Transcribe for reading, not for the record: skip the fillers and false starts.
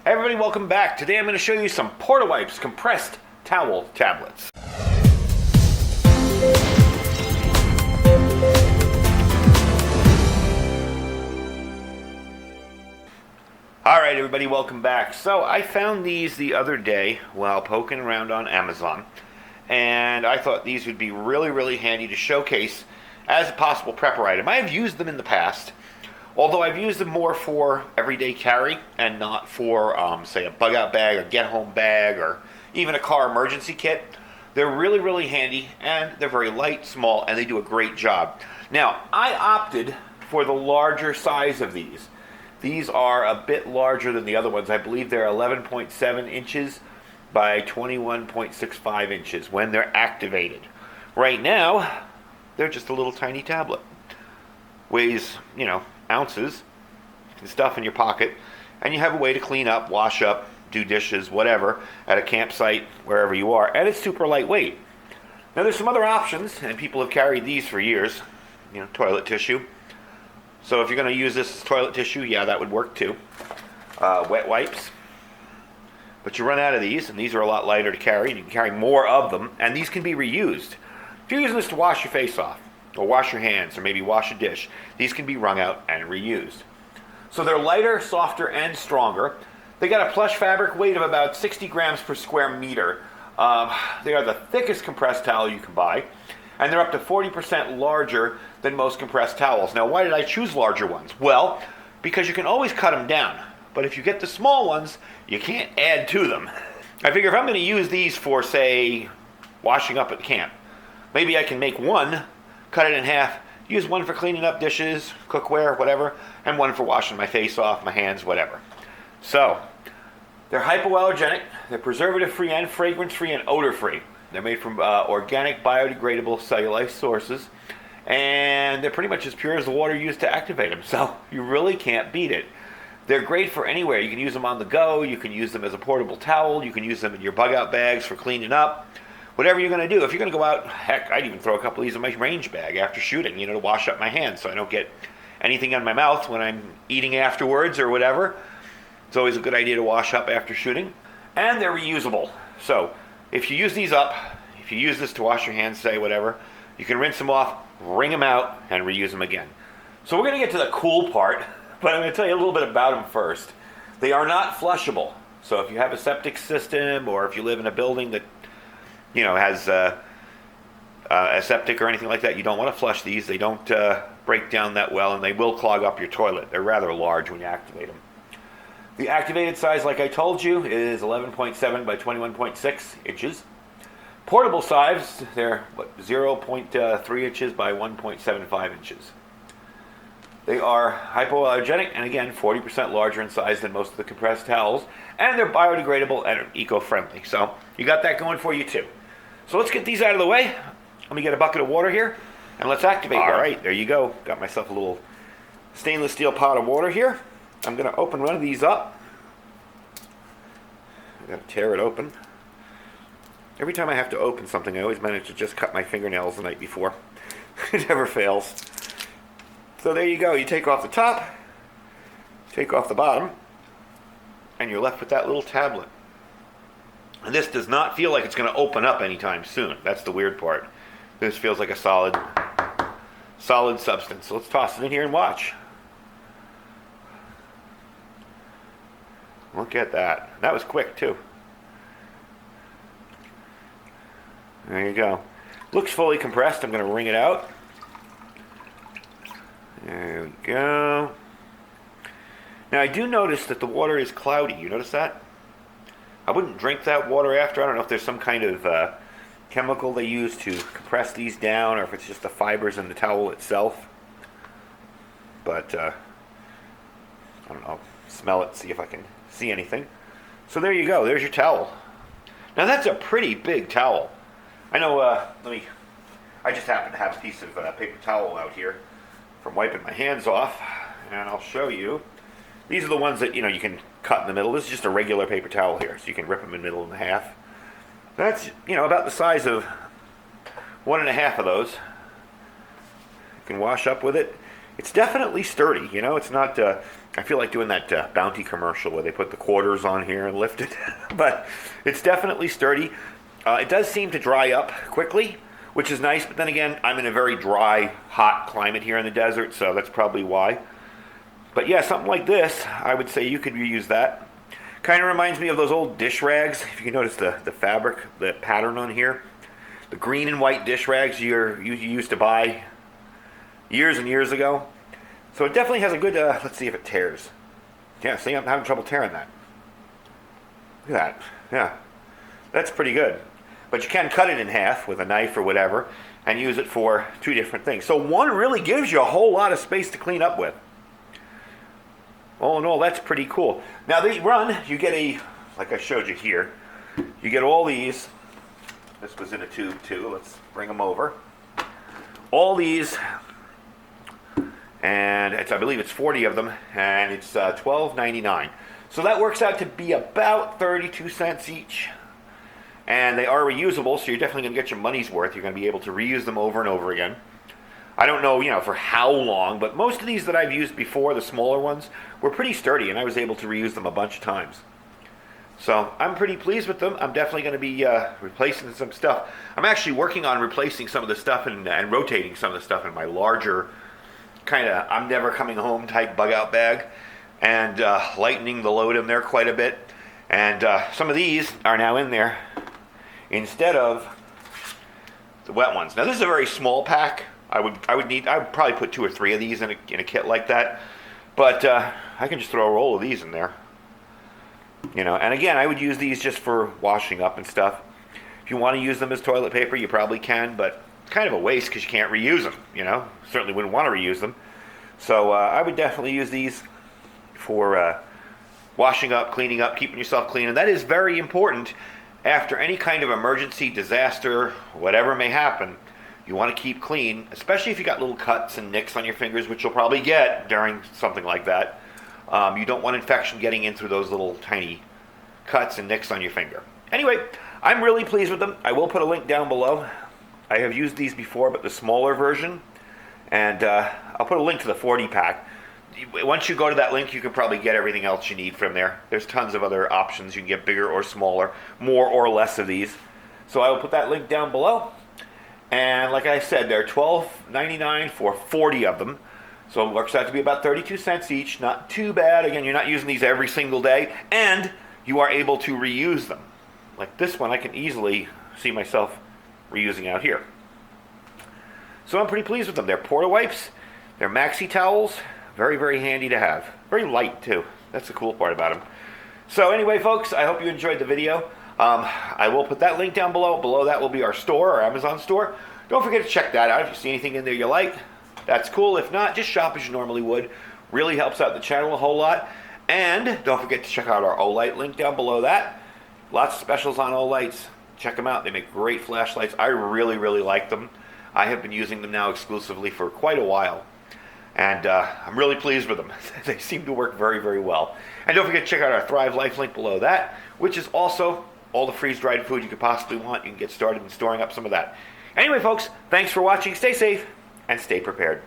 Hey everybody, welcome back. Today I'm going to show you some Portawipes compressed towel tablets. Alright everybody, welcome back. So I found these the other day while poking around on Amazon, and I thought these would be really handy to showcase as a possible prepper item. I have used them in the past, although I've used them more for everyday carry and not for, say, a bug-out bag, a get-home bag, or even a car emergency kit. They're really handy, and they're very light, small, and they do a great job. Now, I opted for the larger size of these. These are a bit larger than the other ones. I believe they're 11.7 inches by 21.65 inches when they're activated. Right now, they're just a little tiny tablet. Weighs, ounces. You can stuff in your pocket, and you have a way to clean up, wash up, do dishes, whatever, at a campsite, wherever you are, and it's super lightweight. Now there's some other options, and people have carried these for years. Toilet tissue. So if you're going to use this as toilet tissue, yeah, that would work too. Wet wipes. But you run out of these, and these are a lot lighter to carry, and you can carry more of them, and these can be reused. If you're using this to wash your face off, or wash your hands, or maybe wash a dish, these can be wrung out and reused. So they're lighter, softer, and stronger. They got a plush fabric weight of about 60 grams per square meter. They are the thickest compressed towel you can buy, and they're up to 40% larger than most compressed towels. Now, why did I choose larger ones? Well, because you can always cut them down, but if you get the small ones, you can't add to them. I figure if I'm going to use these for, say, washing up at camp, maybe I can make one, cut it in half, use one for cleaning up dishes, cookware, whatever, and one for washing my face off, my hands, whatever. So, they're hypoallergenic, they're preservative-free and fragrance-free and odor-free. They're made from organic, biodegradable cellulose sources, and they're pretty much as pure as the water used to activate them, so you really can't beat it. They're great for anywhere. You can use them on the go, you can use them as a portable towel, you can use them in your bug-out bags for cleaning up. Whatever you're going to do. If you're going to go out, heck, I'd even throw a couple of these in my range bag after shooting, to wash up my hands so I don't get anything on my mouth when I'm eating afterwards or whatever. It's always a good idea to wash up after shooting. And they're reusable. So if you use these up, if you use this to wash your hands, say whatever, you can rinse them off, wring them out, and reuse them again. So we're going to get to the cool part, but I'm going to tell you a little bit about them first. They are not flushable. So if you have a septic system or if you live in a building that has a septic or anything like that, you don't want to flush these. They don't break down that well, and they will clog up your toilet. They're rather large when you activate them. The activated size, like I told you, is 11.7 by 21.6 inches. Portable size, they're 0.3 inches by 1.75 inches. They are hypoallergenic, and again, 40% larger in size than most of the compressed towels, and they're biodegradable and eco-friendly. So you got that going for you too. So let's get these out of the way. Let me get a bucket of water here, and let's activate them. All right, there you go. Got myself a little stainless steel pot of water here. I'm going to open one of these up. I'm going to tear it open. Every time I have to open something, I always manage to just cut my fingernails the night before. It never fails. So there you go. You take off the top, take off the bottom, and you're left with that little tablet. And this does not feel like it's going to open up anytime soon. That's the weird part. This feels like a solid substance. So let's toss it in here and watch. Look at that. That was quick too. There you go. Looks fully compressed. I'm going to wring it out. There we go. Now I do notice that the water is cloudy. You notice that? I wouldn't drink that water after. I don't know if there's some kind of chemical they use to compress these down, or if it's just the fibers in the towel itself. But I don't know. Smell it, see if I can see anything. So there you go. There's your towel. Now that's a pretty big towel. I know. I just happen to have a piece of paper towel out here from wiping my hands off, and I'll show you. These are the ones that you can cut in the middle. This is just a regular paper towel here, so you can rip them in the middle and half. That's about the size of 1.5 of those. You can wash up with it. It's definitely sturdy. It's not I feel like doing that Bounty commercial where they put the quarters on here and lift it. But it's definitely sturdy. It does seem to dry up quickly, which is nice. But then again, I'm in a very dry, hot climate here in the desert, so that's probably why. But yeah, something like this, I would say you could reuse that. Kind of reminds me of those old dish rags. If you can notice the fabric, the pattern on here. The green and white dish rags you used to buy years and years ago. So it definitely has a good, let's see if it tears. Yeah, see, I'm having trouble tearing that. Look at that. Yeah, that's pretty good. But you can cut it in half with a knife or whatever and use it for two different things. So one really gives you a whole lot of space to clean up with. All in all, that's pretty cool. Now they run, you get like I showed you here, you get all these. This was in a tube too. Let's bring them over. All these, and I believe it's 40 of them, and it's $12.99. So that works out to be about 32 cents each. And they are reusable, so you're definitely going to get your money's worth. You're going to be able to reuse them over and over again. I don't know, for how long, but most of these that I've used before, the smaller ones, were pretty sturdy, and I was able to reuse them a bunch of times. So I'm pretty pleased with them. I'm definitely going to be replacing some stuff. I'm actually working on replacing some of the stuff and rotating some of the stuff in my larger kind of I'm never coming home type bug out bag, and lightening the load in there quite a bit. And some of these are now in there instead of the wet ones. Now this is a very small pack. I would probably put 2 or 3 of these in a kit like that. But I can just throw a roll of these in there. And again, I would use these just for washing up and stuff. If you want to use them as toilet paper, you probably can, but it's kind of a waste because you can't reuse them, Certainly wouldn't want to reuse them. So I would definitely use these for washing up, cleaning up, keeping yourself clean. And that is very important after any kind of emergency, disaster, whatever may happen. You want to keep clean, especially if you got little cuts and nicks on your fingers, which you'll probably get during something like that. You don't want infection getting in through those little tiny cuts and nicks on your finger. Anyway, I'm really pleased with them. I will put a link down below. I have used these before, but the smaller version. And I'll put a link to the 40 pack. Once you go to that link, you can probably get everything else you need from there. There's tons of other options. You can get bigger or smaller, more or less of these. So I will put that link down below. And like I said, they're $12.99 for 40 of them. So it works out to be about 32 cents each. Not too bad. Again, you're not using these every single day. And you are able to reuse them. Like this one, I can easily see myself reusing out here. So I'm pretty pleased with them. They're Portawipes. They're maxi towels. Very, very handy to have. Very light, too. That's the cool part about them. So anyway, folks, I hope you enjoyed the video. I will put that link down below. Below that will be our store, our Amazon store. Don't forget to check that out. If you see anything in there you like, that's cool. If not, just shop as you normally would. Really helps out the channel a whole lot. And don't forget to check out our Olight link down below that. Lots of specials on Olights. Check them out. They make great flashlights. I really, really like them. I have been using them now exclusively for quite a while. And I'm really pleased with them. They seem to work very, very well. And don't forget to check out our Thrive Life link below that, which is also all the freeze-dried food you could possibly want. You can get started in storing up some of that. Anyway, folks, thanks for watching. Stay safe and stay prepared.